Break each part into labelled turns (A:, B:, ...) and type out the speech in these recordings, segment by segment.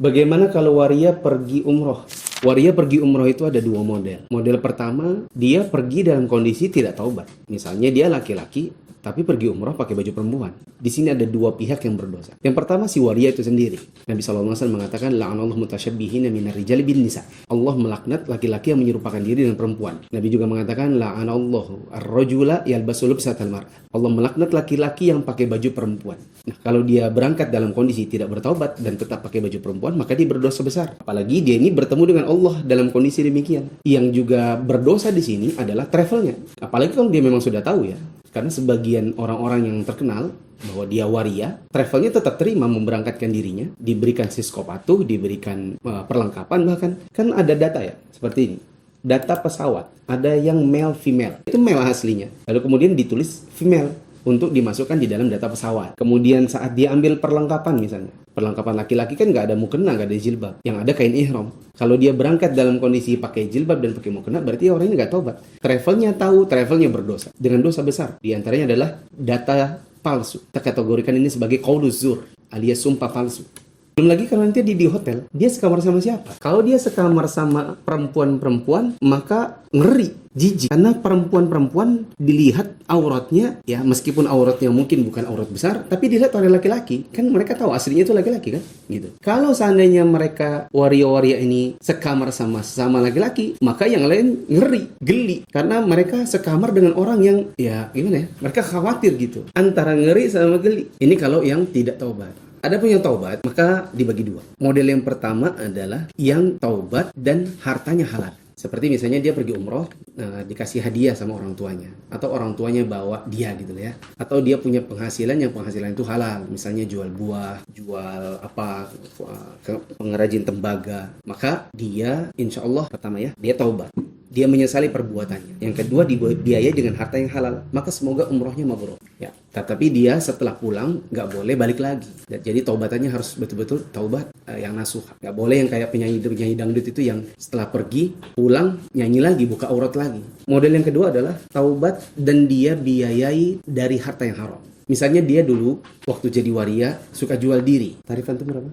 A: Bagaimana kalau waria pergi umroh? Waria pergi umroh itu ada dua model. Model pertama, dia pergi dalam kondisi tidak taubat. Misalnya dia laki-laki, tapi pergi umroh pakai baju perempuan. Di sini ada dua pihak yang berdosa. Yang pertama si waria itu sendiri. Nabi SAW mengatakan, la'anallahu mutasyabbihin minar rijali bin nisa. Allah melaknat laki-laki yang menyerupakan diri dengan perempuan. Nabi juga mengatakan, la'anallahu ar-rajula yalbasu lubsatal mar'ah. Allah melaknat laki-laki yang pakai baju perempuan. Nah, kalau dia berangkat dalam kondisi tidak bertaubat dan tetap pakai baju perempuan, maka dia berdosa besar. Apalagi dia ini bertemu dengan Allah dalam kondisi demikian. Yang juga berdosa di sini adalah travelnya. Apalagi kalau dia memang sudah tahu ya. Karena sebagian orang-orang yang terkenal bahwa dia waria, travelnya tetap terima memberangkatkan dirinya, diberikan siskopatuh, diberikan perlengkapan bahkan. Kan ada data ya, seperti ini. Data pesawat, ada yang male female. Itu male aslinya. Lalu kemudian ditulis female untuk dimasukkan di dalam data pesawat. Kemudian saat dia ambil perlengkapan misalnya. Perlengkapan laki-laki kan nggak ada mukena, nggak ada jilbab. Yang ada kain ihram. Kalau dia berangkat dalam kondisi pakai jilbab dan pakai mukena, berarti orang ini nggak taubat. Travelnya tahu, travelnya berdosa. Dengan dosa besar. Di antaranya adalah data palsu. Kita kategorikan ini sebagai qauluz zur, alias sumpah palsu. Belum lagi kalau nanti di hotel, dia sekamar sama siapa? Kalau dia sekamar sama perempuan-perempuan, maka ngeri, jijik. Karena perempuan-perempuan dilihat auratnya, ya meskipun auratnya mungkin bukan aurat besar, tapi dilihat oleh laki-laki. Kan mereka tahu aslinya itu laki-laki kan? Gitu. Kalau seandainya mereka waria-waria ini sekamar sama sesama laki-laki, maka yang lain ngeri, geli. Karena mereka sekamar dengan orang yang, ya gimana ya, mereka khawatir gitu. Antara ngeri sama geli. Ini kalau yang tidak taubat. Adapun yang taubat, maka dibagi dua. Model yang pertama adalah yang taubat dan hartanya halal. Seperti misalnya dia pergi umroh, dikasih hadiah sama orang tuanya. Atau orang tuanya bawa dia gitu ya. Atau dia punya penghasilan yang penghasilan itu halal. Misalnya jual buah, jual apa, pengrajin tembaga. Maka dia, insya Allah pertama ya, dia taubat. Dia menyesali perbuatannya. Yang kedua dibiayai dengan harta yang halal. Maka semoga umrohnya mabrur. Ya, tetapi dia setelah pulang nggak boleh balik lagi. Jadi taubatannya harus betul-betul taubat yang nasuh. Nggak boleh yang kayak penyanyi dangdut itu yang setelah pergi pulang nyanyi lagi, buka aurat lagi. Model yang kedua adalah taubat dan dia biayai dari harta yang haram. Misalnya dia dulu waktu jadi waria suka jual diri. Tarif antum berapa?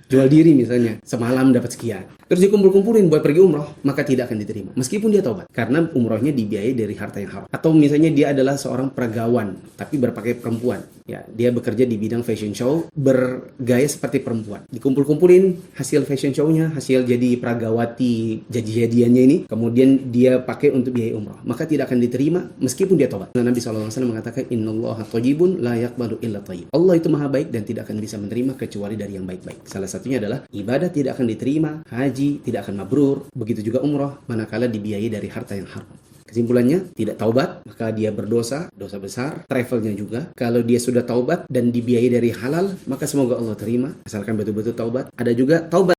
A: Jual diri misalnya, semalam dapat sekian. Terus dikumpul-kumpulin buat pergi umroh, maka tidak akan diterima. Meskipun dia taubat, karena umrohnya dibiayai dari harta yang haram. Atau misalnya dia adalah seorang peragawan, tapi berpakaian perempuan. Ya, dia bekerja di bidang fashion show, bergaya seperti perempuan. Dikumpul-kumpulin hasil fashion show-nya, hasil jadi peragawati jadi-jadiannya ini, kemudian dia pakai untuk biaya umroh. Maka tidak akan diterima meskipun dia taubat. Nabi SAW mengatakan, Innallaha thayyibun la yaqbalu illa thayyib. Allah itu maha baik dan tidak akan bisa menerima kecuali dari yang baik-baik. Salah satunya adalah ibadah tidak akan diterima, haji tidak akan mabrur, begitu juga umroh manakala dibiayai dari harta yang haram. Kesimpulannya, tidak taubat, maka dia berdosa, dosa besar, travelnya juga. Kalau dia sudah taubat dan dibiayai dari halal, maka semoga Allah terima, asalkan betul-betul taubat. Ada juga taubat